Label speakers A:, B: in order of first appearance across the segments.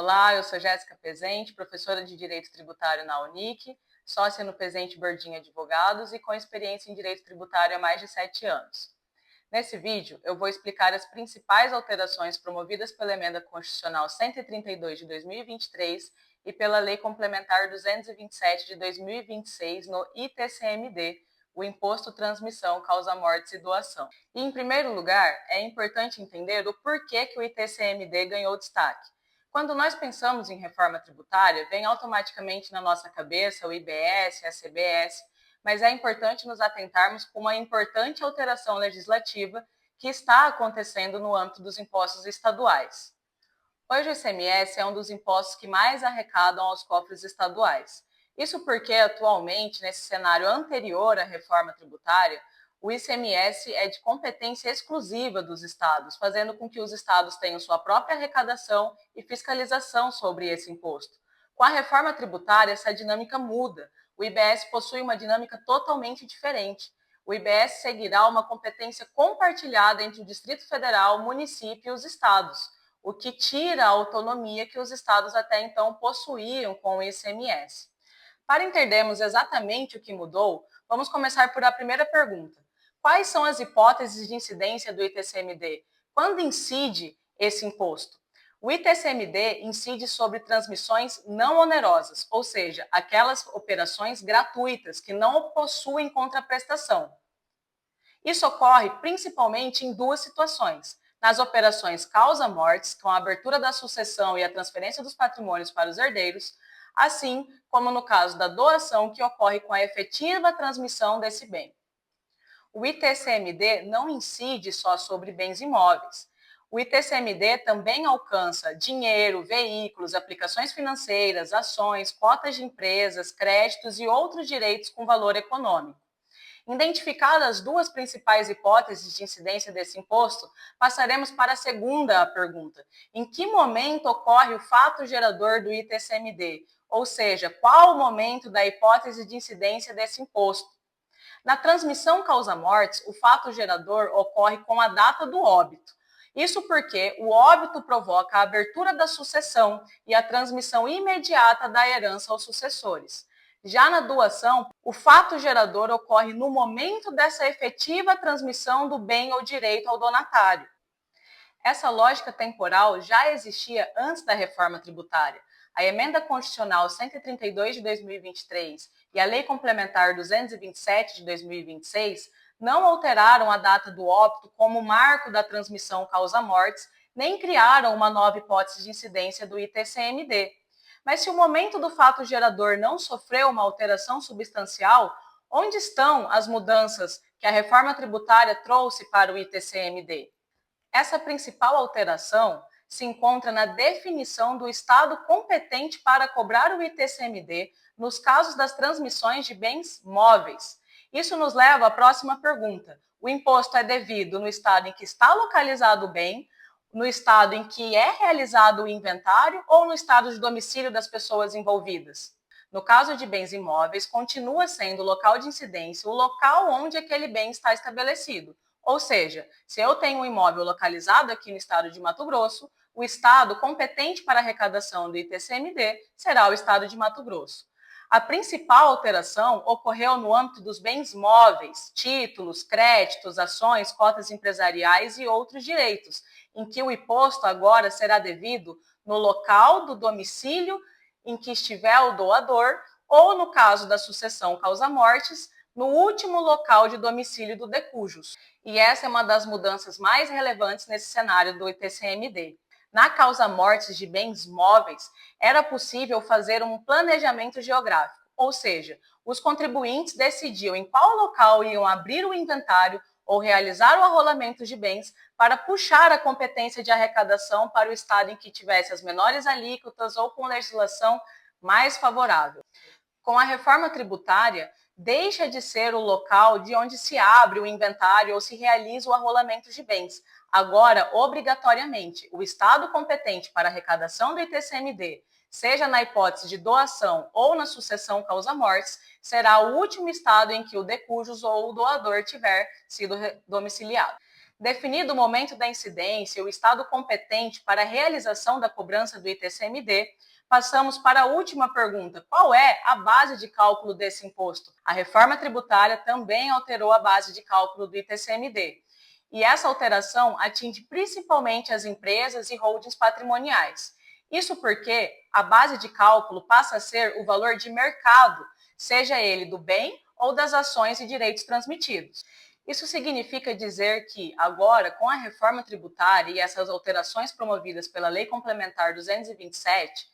A: Olá, eu sou Jéssica Pezente, professora de Direito Tributário na Unic, sócia no Pezente Bordin Advogados e com experiência em Direito Tributário há mais de 7 anos. Nesse vídeo, eu vou explicar as principais alterações promovidas pela Emenda Constitucional 132 de 2023 e pela Lei Complementar 227 de 2026 no ITCMD, o Imposto Transmissão, Causa-Mortes e Doação. E, em primeiro lugar, é importante entender o porquê que o ITCMD ganhou destaque. Quando nós pensamos em reforma tributária, vem automaticamente na nossa cabeça o IBS, a CBS, mas é importante nos atentarmos com uma importante alteração legislativa que está acontecendo no âmbito dos impostos estaduais. Hoje o ICMS é um dos impostos que mais arrecadam aos cofres estaduais. Isso porque, atualmente, nesse cenário anterior à reforma tributária, o ICMS é de competência exclusiva dos estados, fazendo com que os estados tenham sua própria arrecadação e fiscalização sobre esse imposto. Com a reforma tributária, essa dinâmica muda. O IBS possui uma dinâmica totalmente diferente. O IBS seguirá uma competência compartilhada entre o Distrito Federal, o município e os estados, o que tira a autonomia que os estados até então possuíam com o ICMS. Para entendermos exatamente o que mudou, vamos começar por a primeira pergunta. Quais são as hipóteses de incidência do ITCMD? Quando incide esse imposto? O ITCMD incide sobre transmissões não onerosas, ou seja, aquelas operações gratuitas que não possuem contraprestação. Isso ocorre principalmente em duas situações: nas operações causa-mortes, com a abertura da sucessão e a transferência dos patrimônios para os herdeiros, assim como no caso da doação, que ocorre com a efetiva transmissão desse bem. O ITCMD não incide só sobre bens imóveis. O ITCMD também alcança dinheiro, veículos, aplicações financeiras, ações, cotas de empresas, créditos e outros direitos com valor econômico. Identificadas as duas principais hipóteses de incidência desse imposto, passaremos para a segunda pergunta. Em que momento ocorre o fato gerador do ITCMD? Ou seja, qual o momento da hipótese de incidência desse imposto? Na transmissão causa-mortes, o fato gerador ocorre com a data do óbito. Isso porque o óbito provoca a abertura da sucessão e a transmissão imediata da herança aos sucessores. Já na doação, o fato gerador ocorre no momento dessa efetiva transmissão do bem ou direito ao donatário. Essa lógica temporal já existia antes da reforma tributária. A Emenda Constitucional 132 de 2023 e a Lei Complementar 227 de 2026 não alteraram a data do óbito como marco da transmissão causa-mortes, nem criaram uma nova hipótese de incidência do ITCMD. Mas se o momento do fato gerador não sofreu uma alteração substancial, onde estão as mudanças que a reforma tributária trouxe para o ITCMD? Essa principal alteração se encontra na definição do estado competente para cobrar o ITCMD nos casos das transmissões de bens móveis. Isso nos leva à próxima pergunta. O imposto é devido no estado em que está localizado o bem, no estado em que é realizado o inventário ou no estado de domicílio das pessoas envolvidas? No caso de bens imóveis, continua sendo o local de incidência o local onde aquele bem está estabelecido. Ou seja, se eu tenho um imóvel localizado aqui no estado de Mato Grosso, o estado competente para a arrecadação do ITCMD será o estado de Mato Grosso. A principal alteração ocorreu no âmbito dos bens móveis, títulos, créditos, ações, cotas empresariais e outros direitos, em que o imposto agora será devido no local do domicílio em que estiver o doador ou, no caso da sucessão causa-mortes, no último local de domicílio do decujus. E essa é uma das mudanças mais relevantes nesse cenário do ITCMD. Na causa-mortes de bens móveis, era possível fazer um planejamento geográfico, ou seja, os contribuintes decidiam em qual local iam abrir o inventário ou realizar o arrolamento de bens para puxar a competência de arrecadação para o estado em que tivesse as menores alíquotas ou com legislação mais favorável. Com a reforma tributária, deixa de ser o local de onde se abre o inventário ou se realiza o arrolamento de bens. Agora, obrigatoriamente, o estado competente para a arrecadação do ITCMD, seja na hipótese de doação ou na sucessão causa-mortes, será o último estado em que o decujus ou o doador tiver sido domiciliado. Definido o momento da incidência e o estado competente para a realização da cobrança do ITCMD, passamos para a última pergunta: qual é a base de cálculo desse imposto? A reforma tributária também alterou a base de cálculo do ITCMD. E essa alteração atinge principalmente as empresas e holdings patrimoniais. Isso porque a base de cálculo passa a ser o valor de mercado, seja ele do bem ou das ações e direitos transmitidos. Isso significa dizer que, agora, com a reforma tributária e essas alterações promovidas pela Lei Complementar 227,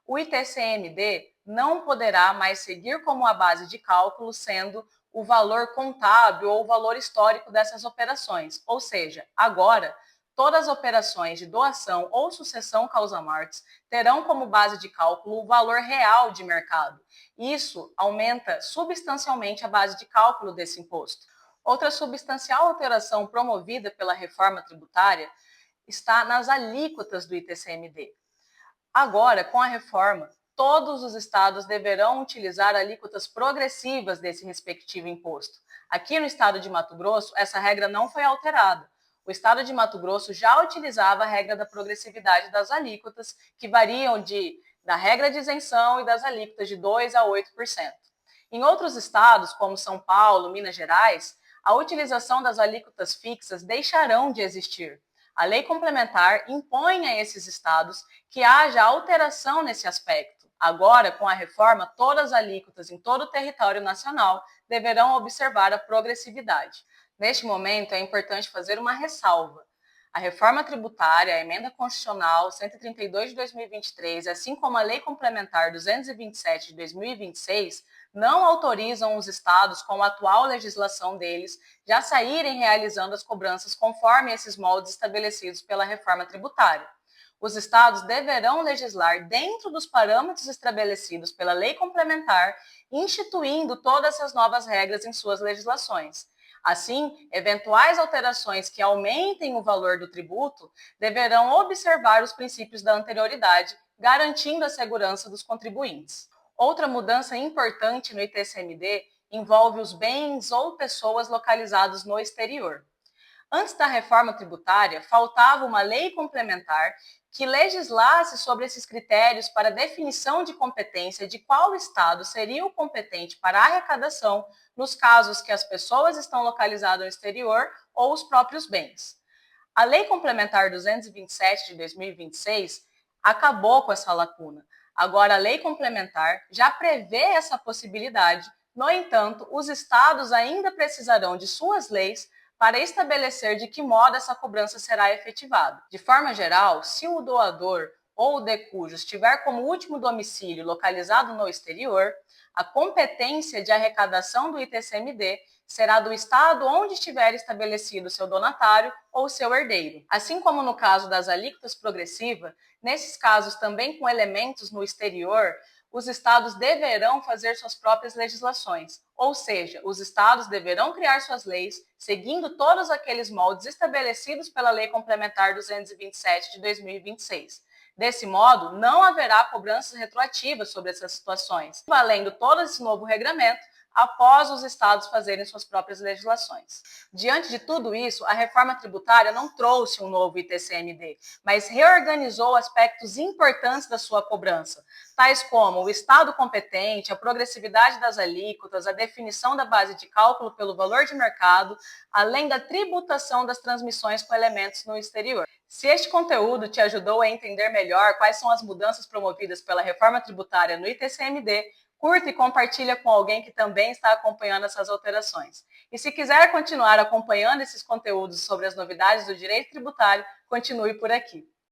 A: o ITCMD não poderá mais seguir como a base de cálculo sendo o valor contábil ou o valor histórico dessas operações. Ou seja, agora, todas as operações de doação ou sucessão causa-mortes terão como base de cálculo o valor real de mercado. Isso aumenta substancialmente a base de cálculo desse imposto. Outra substancial alteração promovida pela reforma tributária está nas alíquotas do ITCMD. Agora, com a reforma, todos os estados deverão utilizar alíquotas progressivas desse respectivo imposto. Aqui no estado de Mato Grosso, essa regra não foi alterada. O estado de Mato Grosso já utilizava a regra da progressividade das alíquotas, que variam da regra de isenção e das alíquotas de 2% a 8%. Em outros estados, como São Paulo, Minas Gerais, a utilização das alíquotas fixas deixarão de existir. A lei complementar impõe a esses estados que haja alteração nesse aspecto. Agora, com a reforma, todas as alíquotas em todo o território nacional deverão observar a progressividade. Neste momento, é importante fazer uma ressalva. A reforma tributária, a emenda constitucional 132 de 2023, assim como a lei complementar 227 de 2026, não autorizam os estados, com a atual legislação deles, já saírem realizando as cobranças conforme esses moldes estabelecidos pela reforma tributária. Os estados deverão legislar dentro dos parâmetros estabelecidos pela lei complementar, instituindo todas essas novas regras em suas legislações. Assim, eventuais alterações que aumentem o valor do tributo deverão observar os princípios da anterioridade, garantindo a segurança dos contribuintes. Outra mudança importante no ITCMD envolve os bens ou pessoas localizados no exterior. Antes da reforma tributária, faltava uma lei complementar que legislasse sobre esses critérios para definição de competência de qual estado seria o competente para a arrecadação nos casos que as pessoas estão localizadas no exterior ou os próprios bens. A Lei Complementar 227 de 2026 acabou com essa lacuna. Agora, a lei complementar já prevê essa possibilidade. No entanto, os estados ainda precisarão de suas leis para estabelecer de que modo essa cobrança será efetivada. De forma geral, se o doador ou o decujo estiver como último domicílio localizado no exterior, a competência de arrecadação do ITCMD será do estado onde estiver estabelecido seu donatário ou seu herdeiro. Assim como no caso das alíquotas progressivas, nesses casos também com elementos no exterior, os estados deverão fazer suas próprias legislações, ou seja, os estados deverão criar suas leis, seguindo todos aqueles moldes estabelecidos pela Lei Complementar 227 de 2026. Desse modo, não haverá cobranças retroativas sobre essas situações, valendo todo esse novo regramento após os estados fazerem suas próprias legislações. Diante de tudo isso, a reforma tributária não trouxe um novo ITCMD, mas reorganizou aspectos importantes da sua cobrança, tais como o estado competente, a progressividade das alíquotas, a definição da base de cálculo pelo valor de mercado, além da tributação das transmissões com elementos no exterior. Se este conteúdo te ajudou a entender melhor quais são as mudanças promovidas pela reforma tributária no ITCMD, curta e compartilha com alguém que também está acompanhando essas alterações. E se quiser continuar acompanhando esses conteúdos sobre as novidades do direito tributário, continue por aqui.